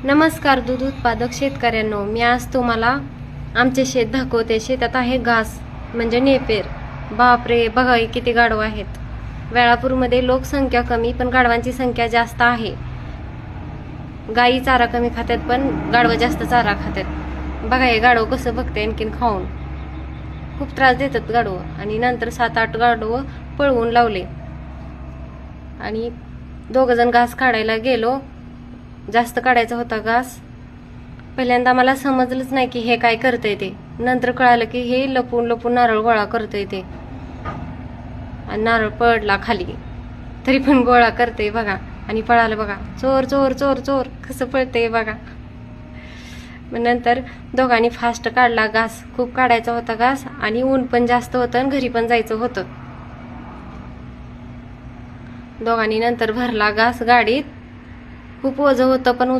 नमस्कार दूध उत्पादक शेतकऱ्यांनो, मी आज तुम्हाला आमचे शेत दाखवते. शेतात आहे घास म्हणजे नेपेर. बापरे, बघा किती गाढव आहेत. वेळापूरमध्ये लोकसंख्या कमी पण गाढवांची संख्या जास्त आहे. गायी चारा कमी खातात पण गाढवं जास्त चारा खातात. बघा हे गाढव कसं बघते आणखीन खाऊन. खूप त्रास देतात गाढवं. आणि नंतर 7-8 गाढवं पळवून लावले आणि दोघंजण घास काढायला गेलो. जास्त काढायचा होता घास. पहिल्यांदा मला समजलंच नाही की हे काय करतंय ते. नंतर कळालं की हे लपून लपून नारळ गोळा करतंय ते. आणि नारळ पडला खाली तरी पण गोळा करतंय बघा. आणि पळालं बघा. चोर चोर चोर चोर कसं पळतंय बघा. मग नंतर दोघांनी फास्ट काढला घास. खूप काढायचा होता घास आणि ऊन पण जास्त होतं आणि घरी पण जायचं होतं. दोघांनी नंतर भरला घास गाडीत. खूप ओझं होतं पण